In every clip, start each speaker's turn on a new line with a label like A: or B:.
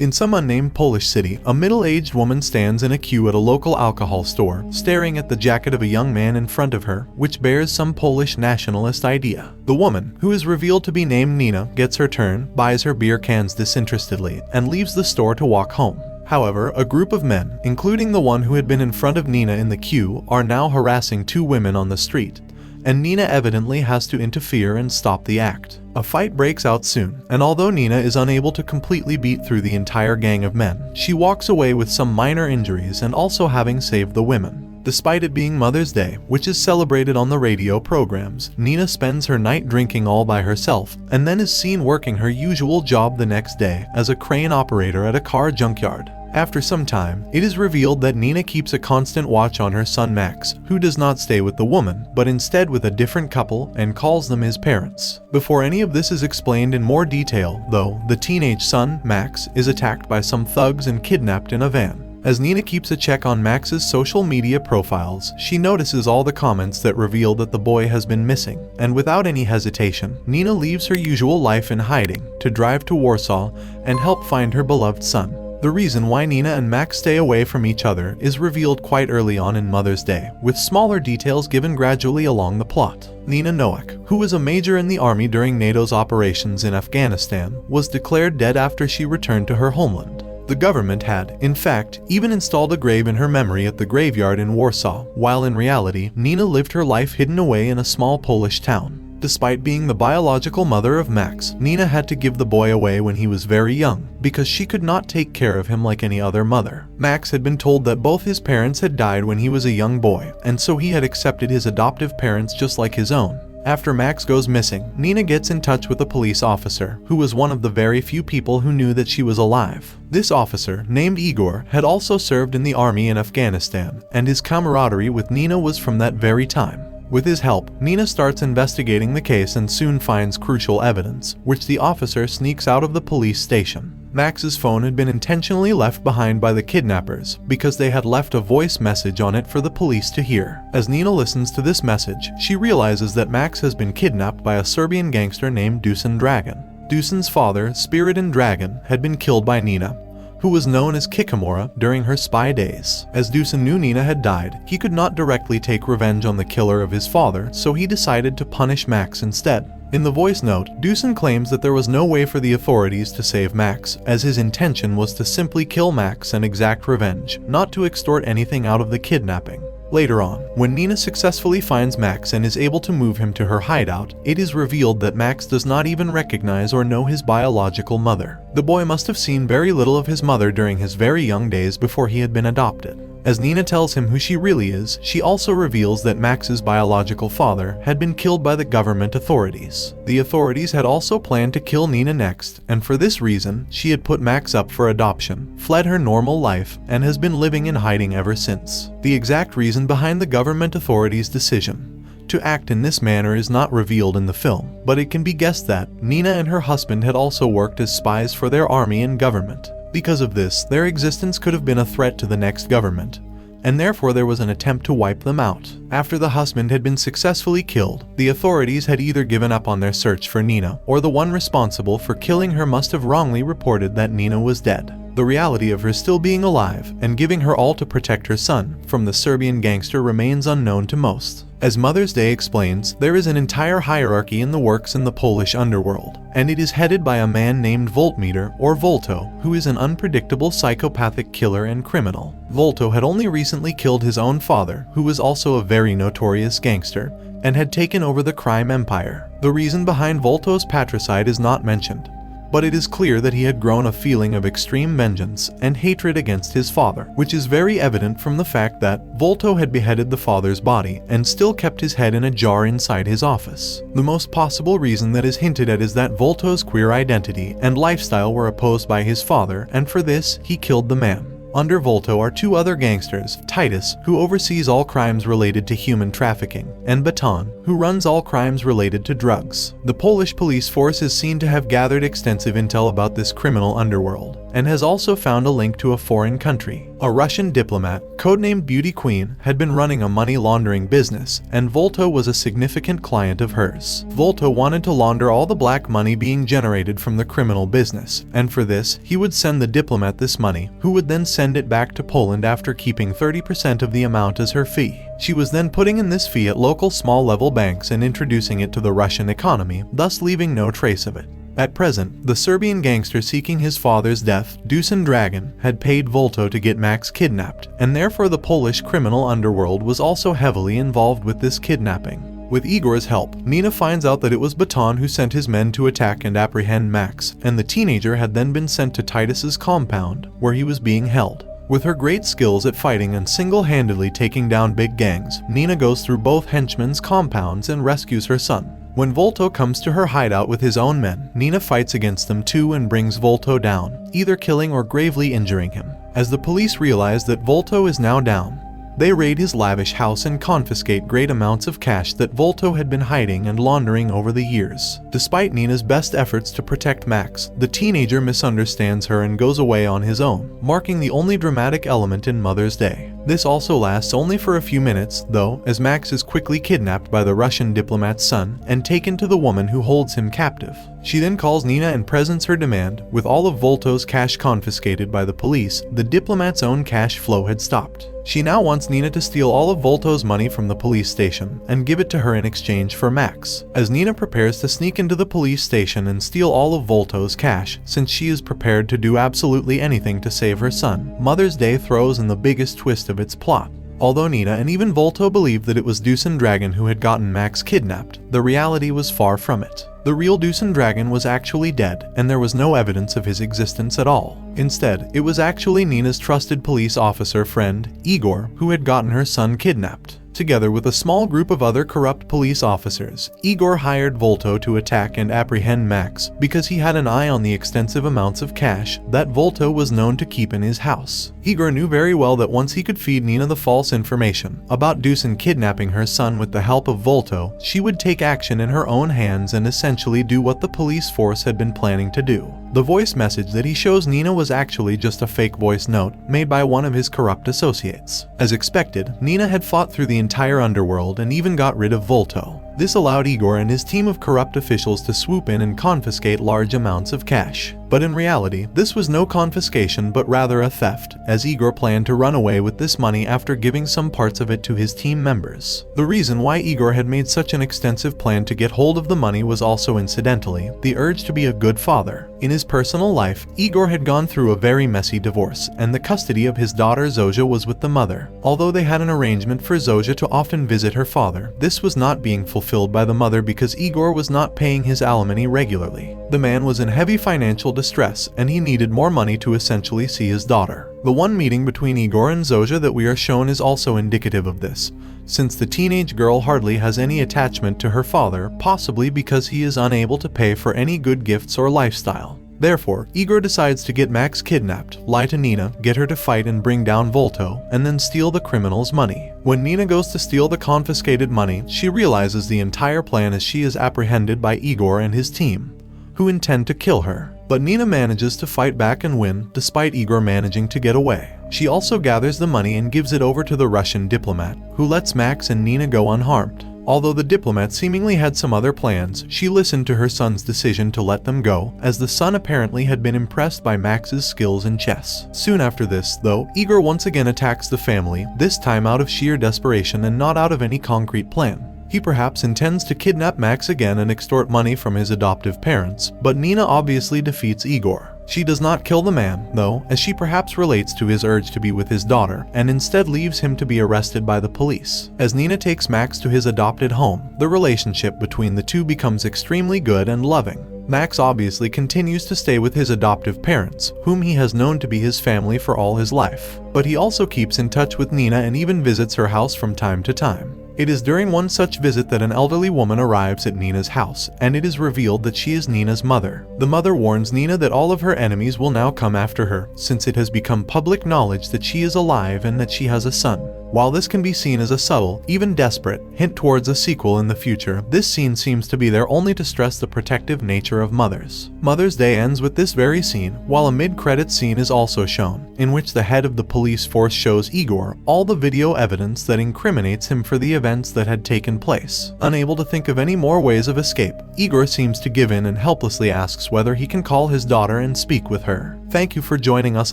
A: In some unnamed Polish city, a middle-aged woman stands in a queue at a local alcohol store, staring at the jacket of a young man in front of her, which bears some Polish nationalist idea. The woman, who is revealed to be named Nina, gets her turn, buys her beer cans disinterestedly, and leaves the store to walk home. However, a group of men, including the one who had been in front of Nina in the queue, are now harassing two women on the street, and Nina evidently has to interfere and stop the act. A fight breaks out soon, and although Nina is unable to completely beat through the entire gang of men, she walks away with some minor injuries and also having saved the women. Despite it being Mother's Day, which is celebrated on the radio programs, Nina spends her night drinking all by herself, and then is seen working her usual job the next day as a crane operator at a car junkyard. After some time, it is revealed that Nina keeps a constant watch on her son Max, who does not stay with the woman, but instead with a different couple, and calls them his parents. Before any of this is explained in more detail, though, the teenage son, Max, is attacked by some thugs and kidnapped in a van. As Nina keeps a check on Max's social media profiles, she notices all the comments that reveal that the boy has been missing, and without any hesitation, Nina leaves her usual life in hiding to drive to Warsaw and help find her beloved son. The reason why Nina and Max stay away from each other is revealed quite early on in Mother's Day, with smaller details given gradually along the plot. Nina Nowak, who was a major in the army during NATO's operations in Afghanistan, was declared dead after she returned to her homeland. The government had, in fact, even installed a grave in her memory at the graveyard in Warsaw, while in reality, Nina lived her life hidden away in a small Polish town. Despite being the biological mother of Max, Nina had to give the boy away when he was very young, because she could not take care of him like any other mother. Max had been told that both his parents had died when he was a young boy, and so he had accepted his adoptive parents just like his own. After Max goes missing, Nina gets in touch with a police officer, who was one of the very few people who knew that she was alive. This officer, named Igor, had also served in the army in Afghanistan, and his camaraderie with Nina was from that very time. With his help, Nina starts investigating the case and soon finds crucial evidence, which the officer sneaks out of the police station. Max's phone had been intentionally left behind by the kidnappers because they had left a voice message on it for the police to hear. As Nina listens to this message, she realizes that Max has been kidnapped by a Serbian gangster named Dusan Dragan. Dusan's father, Spirit and Dragon, had been killed by Nina, who was known as Kikamora during her spy days. As Dusan knew Nina had died, he could not directly take revenge on the killer of his father, so he decided to punish Max instead. In the voice note, Dusan claims that there was no way for the authorities to save Max, as his intention was to simply kill Max and exact revenge, not to extort anything out of the kidnapping. Later on, when Nina successfully finds Max and is able to move him to her hideout, it is revealed that Max does not even recognize or know his biological mother. The boy must have seen very little of his mother during his very young days before he had been adopted. As Nina tells him who she really is, she also reveals that Max's biological father had been killed by the government authorities. The authorities had also planned to kill Nina next, and for this reason, she had put Max up for adoption, fled her normal life, and has been living in hiding ever since. The exact reason behind the government authorities' decision to act in this manner is not revealed in the film, but it can be guessed that Nina and her husband had also worked as spies for their army and government. Because of this, their existence could have been a threat to the next government, and therefore there was an attempt to wipe them out. After the husband had been successfully killed, the authorities had either given up on their search for Nina, or the one responsible for killing her must have wrongly reported that Nina was dead. The reality of her still being alive and giving her all to protect her son from the Serbian gangster remains unknown to most. As Mother's Day explains, there is an entire hierarchy in the works in the Polish underworld, and it is headed by a man named Voltmeter or Volto, who is an unpredictable psychopathic killer and criminal. Volto had only recently killed his own father, who was also a very notorious gangster, and had taken over the crime empire. The reason behind Volto's patricide is not mentioned, but it is clear that he had grown a feeling of extreme vengeance and hatred against his father, which is very evident from the fact that Volto had beheaded the father's body and still kept his head in a jar inside his office. The most possible reason that is hinted at is that Volto's queer identity and lifestyle were opposed by his father, and for this, he killed the man. Under Volto are two other gangsters, Titus, who oversees all crimes related to human trafficking, and Baton, who runs all crimes related to drugs. The Polish police force is seen to have gathered extensive intel about this criminal underworld, and has also found a link to a foreign country. A Russian diplomat, codenamed Beauty Queen, had been running a money laundering business, and Volto was a significant client of hers. Volto wanted to launder all the black money being generated from the criminal business, and for this, he would send the diplomat this money, who would then send it back to Poland after keeping 30% of the amount as her fee. She was then putting in this fee at local small-level banks and introducing it to the Russian economy, thus leaving no trace of it. At present, the Serbian gangster seeking his father's death, Dusan Dragan, had paid Volto to get Max kidnapped, and therefore the Polish criminal underworld was also heavily involved with this kidnapping. With Igor's help, Nina finds out that it was Baton who sent his men to attack and apprehend Max, and the teenager had then been sent to Titus's compound, where he was being held. With her great skills at fighting and single-handedly taking down big gangs, Nina goes through both henchmen's compounds and rescues her son. When Volto comes to her hideout with his own men, Nina fights against them too and brings Volto down, either killing or gravely injuring him. As the police realize that Volto is now down, they raid his lavish house and confiscate great amounts of cash that Volto had been hiding and laundering over the years. Despite Nina's best efforts to protect Max, the teenager misunderstands her and goes away on his own, marking the only dramatic element in Mother's Day. This also lasts only for a few minutes, though, as Max is quickly kidnapped by the Russian diplomat's son and taken to the woman who holds him captive. She then calls Nina and presents her demand. With all of Volto's cash confiscated by the police, the diplomat's own cash flow had stopped. She now wants Nina to steal all of Volto's money from the police station and give it to her in exchange for Max. As Nina prepares to sneak into the police station and steal all of Volto's cash, since she is prepared to do absolutely anything to save her son, Mother's Day throws in the biggest twist of its plot. Although Nina and even Volto believed that it was Dusan Dragan who had gotten Max kidnapped, the reality was far from it. The real Dusan Dragan was actually dead, and there was no evidence of his existence at all. Instead, it was actually Nina's trusted police officer friend, Igor, who had gotten her son kidnapped. Together with a small group of other corrupt police officers, Igor hired Volto to attack and apprehend Max because he had an eye on the extensive amounts of cash that Volto was known to keep in his house. Igor knew very well that once he could feed Nina the false information about Dusan kidnapping her son with the help of Volto, she would take action in her own hands and essentially do what the police force had been planning to do. The voice message that he shows Nina was actually just a fake voice note made by one of his corrupt associates. As expected, Nina had fought through the entire underworld and even got rid of Volto. This allowed Igor and his team of corrupt officials to swoop in and confiscate large amounts of cash. But in reality, this was no confiscation but rather a theft, as Igor planned to run away with this money after giving some parts of it to his team members. The reason why Igor had made such an extensive plan to get hold of the money was also incidentally the urge to be a good father. In his personal life, Igor had gone through a very messy divorce, and the custody of his daughter Zozia was with the mother. Although they had an arrangement for Zozia to often visit her father, this was not being fulfilled by the mother because Igor was not paying his alimony regularly. The man was in heavy financial distress, and he needed more money to essentially see his daughter. The one meeting between Igor and Zozia that we are shown is also indicative of this, since the teenage girl hardly has any attachment to her father, possibly because he is unable to pay for any good gifts or lifestyle. Therefore, Igor decides to get Max kidnapped, lie to Nina, get her to fight and bring down Volto, and then steal the criminal's money. When Nina goes to steal the confiscated money, she realizes the entire plan as she is apprehended by Igor and his team, who intend to kill her. But Nina manages to fight back and win, despite Igor managing to get away. She also gathers the money and gives it over to the Russian diplomat, who lets Max and Nina go unharmed. Although the diplomat seemingly had some other plans, she listened to her son's decision to let them go, as the son apparently had been impressed by Max's skills in chess. Soon after this, though, Igor once again attacks the family, this time out of sheer desperation and not out of any concrete plan. He perhaps intends to kidnap Max again and extort money from his adoptive parents, but Nina obviously defeats Igor. She does not kill the man, though, as she perhaps relates to his urge to be with his daughter, and instead leaves him to be arrested by the police. As Nina takes Max to his adopted home, the relationship between the two becomes extremely good and loving. Max obviously continues to stay with his adoptive parents, whom he has known to be his family for all his life. But he also keeps in touch with Nina and even visits her house from time to time. It is during one such visit that an elderly woman arrives at Nina's house, and it is revealed that she is Nina's mother. The mother warns Nina that all of her enemies will now come after her, since it has become public knowledge that she is alive and that she has a son. While this can be seen as a subtle, even desperate, hint towards a sequel in the future, this scene seems to be there only to stress the protective nature of mothers. Mother's Day ends with this very scene, while a mid-credits scene is also shown, in which the head of the police force shows Igor all the video evidence that incriminates him for the events that had taken place. Unable to think of any more ways of escape, Igor seems to give in and helplessly asks whether he can call his daughter and speak with her. Thank you for joining us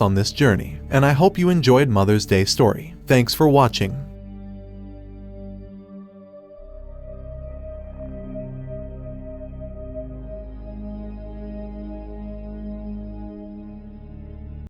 A: on this journey, and I hope you enjoyed Mother's Day story. Thanks for watching.